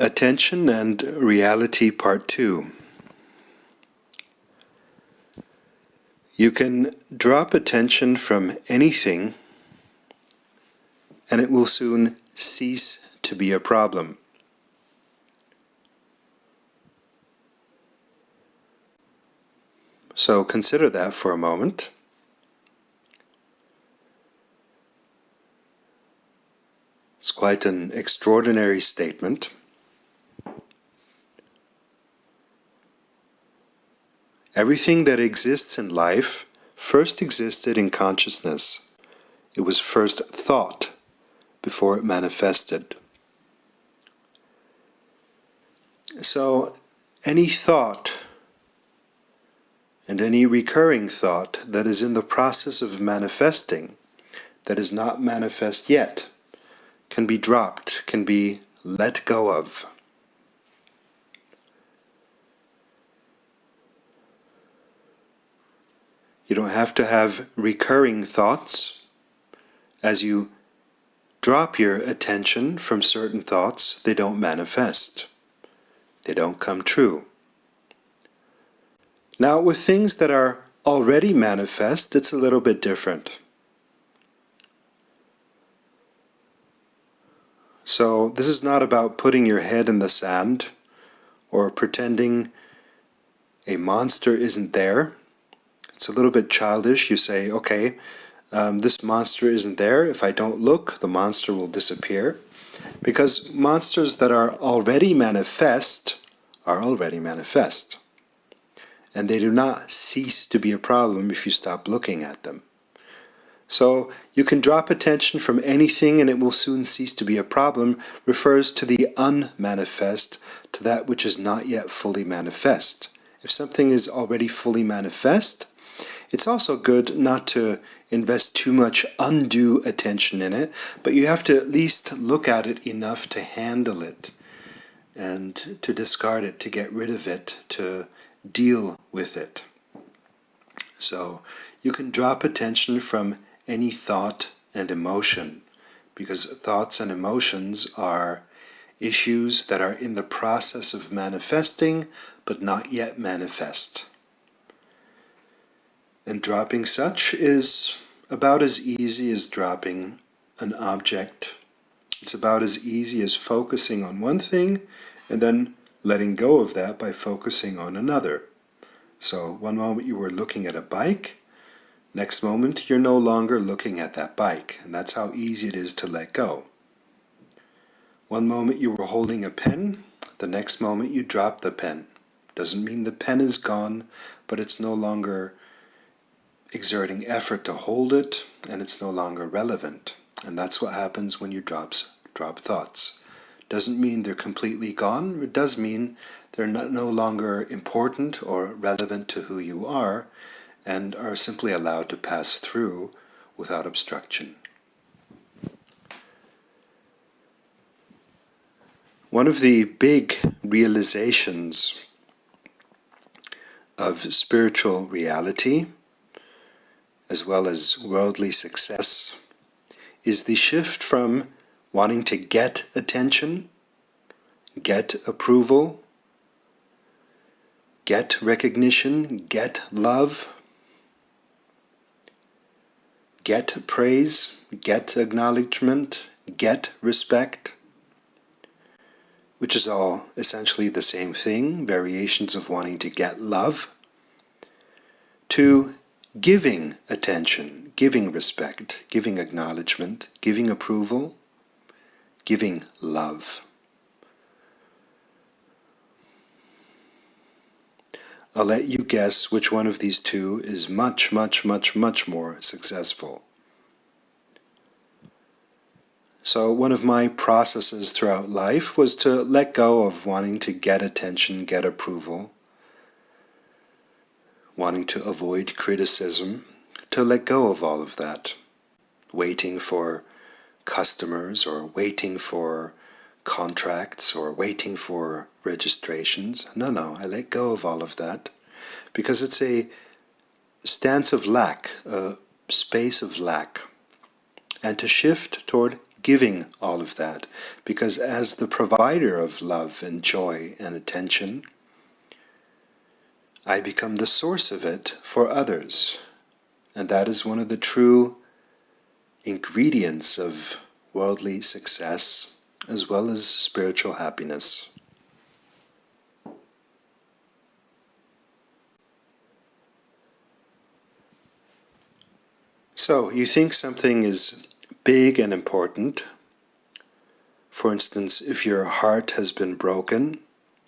Attention and Reality Part 2. You can drop attention from anything and it will soon cease to be a problem. So consider that for a moment. It's quite an extraordinary statement. Everything that exists in life first existed in consciousness. It was first thought before it manifested. So any thought and any recurring thought that is in the process of manifesting, that is not manifest yet, can be dropped, can be let go of. You don't have to have recurring thoughts. As you drop your attention from certain thoughts, they don't manifest. They don't come true. Now, with things that are already manifest, it's a little bit different. So, this is not about putting your head in the sand or pretending a monster isn't there. It's a little bit childish. You say, okay, this monster isn't there. If I don't look, the monster will disappear. Because monsters that are already manifest are already manifest. And they do not cease to be a problem if you stop looking at them. So you can drop attention from anything and it will soon cease to be a problem refers to the unmanifest, to that which is not yet fully manifest. If something is already fully manifest, it's also good not to invest too much undue attention in it, but you have to at least look at it enough to handle it and to discard it, to get rid of it, to deal with it. So you can drop attention from any thought and emotion, because thoughts and emotions are issues that are in the process of manifesting but not yet manifest. And dropping such is about as easy as dropping an object. It's about as easy as focusing on one thing and then letting go of that by focusing on another. So one moment you were looking at a bike, next moment you're no longer looking at that bike, and that's how easy it is to let go. One moment you were holding a pen, the next moment you drop the pen. Doesn't mean the pen is gone, but it's no longer exerting effort to hold it, and it's no longer relevant. And that's what happens when you drop thoughts. Doesn't mean they're completely gone. It does mean they're no longer important or relevant to who you are, and are simply allowed to pass through without obstruction. One of the big realizations of spiritual reality, as well as worldly success, is the shift from wanting to get attention, get approval, get recognition, get love, get praise, get acknowledgement, get respect, which is all essentially the same thing, variations of wanting to get love, to giving attention, giving respect, giving acknowledgement, giving approval, giving love. I'll let you guess which one of these two is much, much, much, much more successful. So one of my processes throughout life was to let go of wanting to get attention, get approval, wanting to avoid criticism, to let go of all of that, waiting for customers or waiting for contracts or waiting for registrations. No, I let go of all of that because it's a stance of lack, a space of lack, and to shift toward giving all of that. Because as the provider of love and joy and attention, I become the source of it for others. And that is one of the true ingredients of worldly success as well as spiritual happiness. So, you think something is big and important. For instance, if your heart has been broken,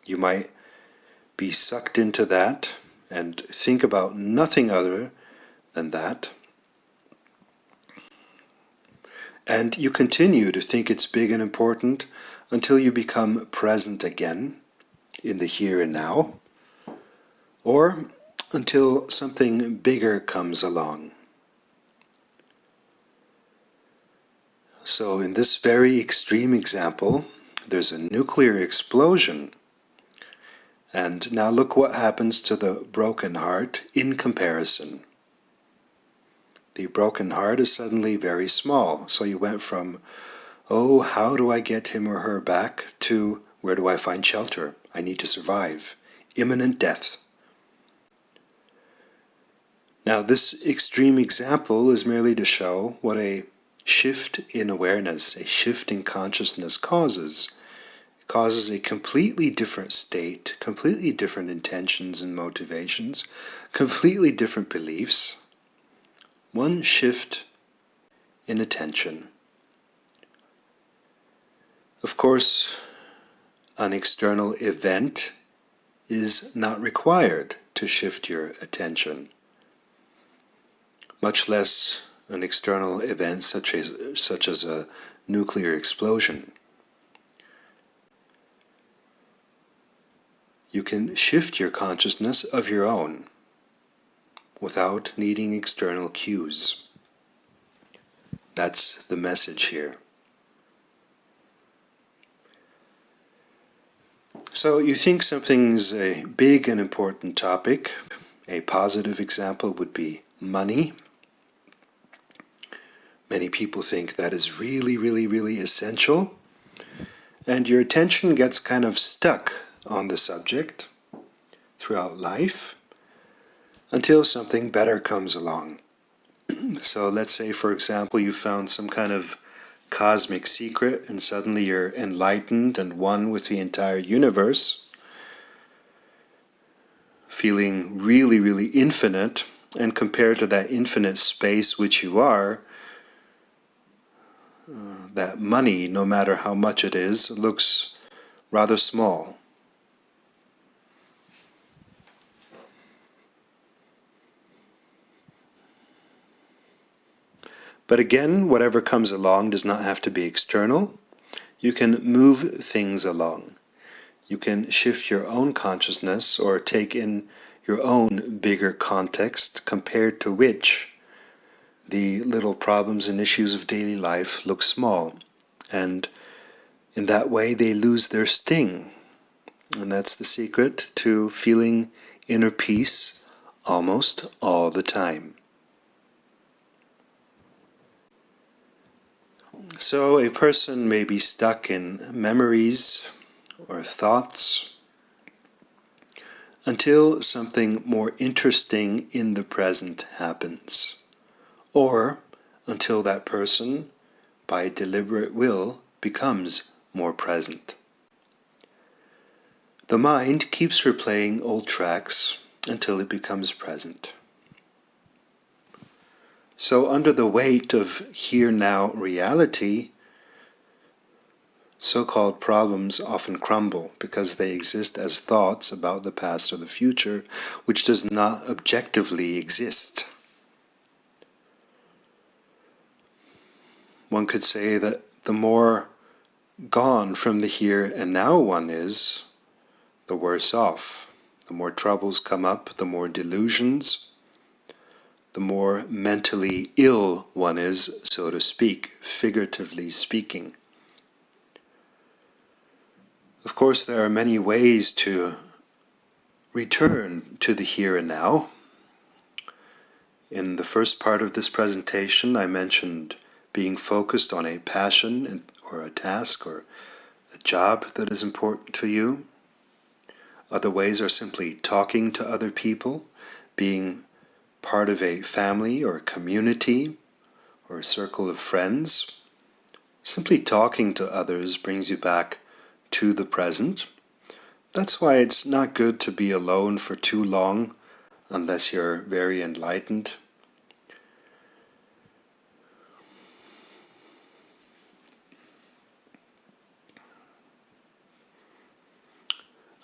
you might be sucked into that and think about nothing other than that. And you continue to think it's big and important until you become present again in the here and now, or until something bigger comes along. So in this very extreme example, there's a nuclear explosion. And now look what happens to the broken heart in comparison. The broken heart is suddenly very small. So you went from, oh, how do I get him or her back, to where do I find shelter? I need to survive. Imminent death. Now this extreme example is merely to show what a shift in awareness, a shift in consciousness causes. It causes a completely different state, completely different intentions and motivations, completely different beliefs. One shift in attention. Of course, an external event is not required to shift your attention, much less an external event such as a nuclear explosion. You can shift your consciousness of your own without needing external cues. That's the message here. So you think something's a big and important topic. A positive example would be money. Many people think that is really, really, really essential. And your attention gets kind of stuck on the subject throughout life until something better comes along. So let's say, for example, you found some kind of cosmic secret and suddenly you're enlightened and one with the entire universe, feeling really, really infinite, and compared to that infinite space which you are, that money, no matter how much it is, looks rather small. But again, whatever comes along does not have to be external. You can move things along. You can shift your own consciousness or take in your own bigger context, compared to which the little problems and issues of daily life look small. And in that way they lose their sting. And that's the secret to feeling inner peace almost all the time. So a person may be stuck in memories or thoughts until something more interesting in the present happens, or until that person, by deliberate will, becomes more present. The mind keeps replaying old tracks until it becomes present. So under the weight of here-now reality, so-called problems often crumble because they exist as thoughts about the past or the future, which does not objectively exist. One could say that the more gone from the here and now one is, the worse off. The more troubles come up, the more delusions, the more mentally ill one is, so to speak, figuratively speaking. Of course, there are many ways to return to the here and now. In the first part of this presentation, I mentioned being focused on a passion or a task or a job that is important to you. Other ways are simply talking to other people, being part of a family or a community or a circle of friends. Simply talking to others brings you back to the present. That's why it's not good to be alone for too long unless you're very enlightened.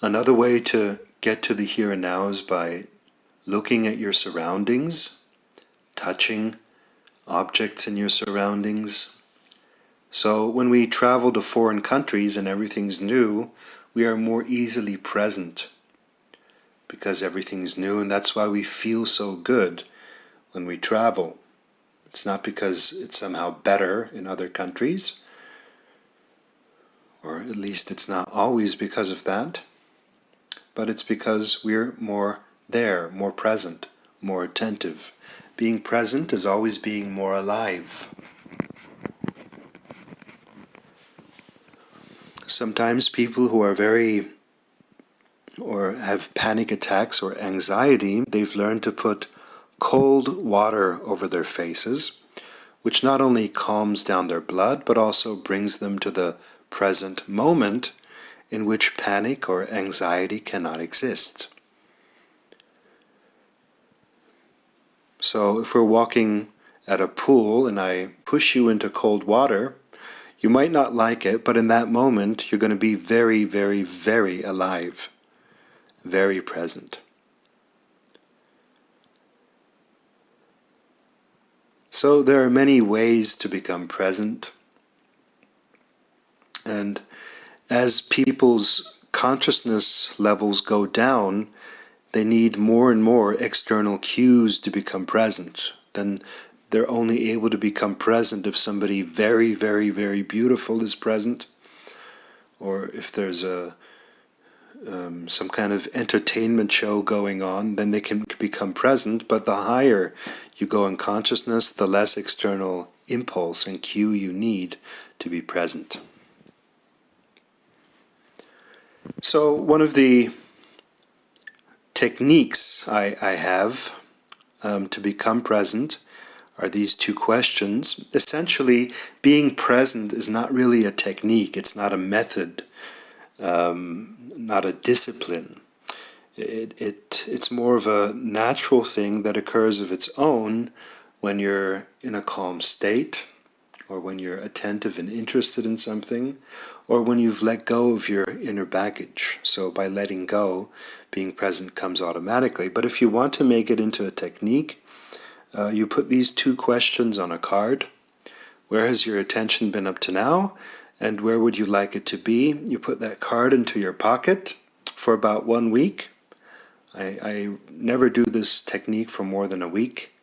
Another way to get to the here and now is by looking at your surroundings, touching objects in your surroundings. So when we travel to foreign countries and everything's new, we are more easily present because everything's new, and that's why we feel so good when we travel. It's not because it's somehow better in other countries, or at least it's not always because of that, but it's because we're more there, more present, more attentive. Being present is always being more alive. Sometimes people who are or have panic attacks or anxiety, they've learned to put cold water over their faces, which not only calms down their blood, but also brings them to the present moment in which panic or anxiety cannot exist. So if we're walking at a pool and I push you into cold water, you might not like it, but in that moment you're going to be very, very, very alive, very present. So there are many ways to become present, and as people's consciousness levels go down, they need more and more external cues to become present. Then they're only able to become present if somebody very, very, very beautiful is present, or if there's some kind of entertainment show going on, then they can become present. But the higher you go in consciousness, the less external impulse and cue you need to be present. So one of the techniques I have to become present are these two questions. Essentially, being present is not really a technique, it's not a method, not a discipline. It's more of a natural thing that occurs of its own when you're in a calm state, or when you're attentive and interested in something, or when you've let go of your inner baggage. So by letting go, being present comes automatically. But if you want to make it into a technique, you put these two questions on a card. Where has your attention been up to now? And where would you like it to be? You put that card into your pocket for about 1 week. I never do this technique for more than a week,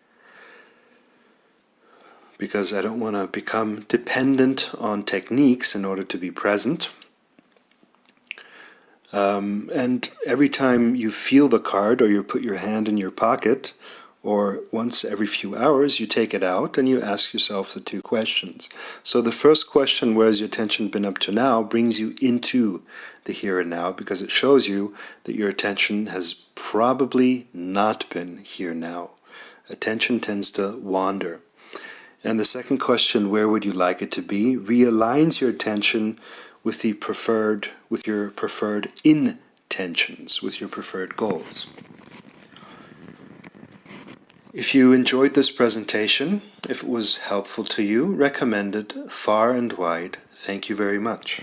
because I don't want to become dependent on techniques in order to be present. And every time you feel the card, or you put your hand in your pocket, or once every few hours, you take it out and you ask yourself the two questions. So the first question, where has your attention been up to now, brings you into the here and now, because it shows you that your attention has probably not been here now. Attention tends to wander. And the second question, where would you like it to be, realigns your attention with your preferred intentions, with your preferred goals. If you enjoyed this presentation, if it was helpful to you, recommend it far and wide. Thank you very much.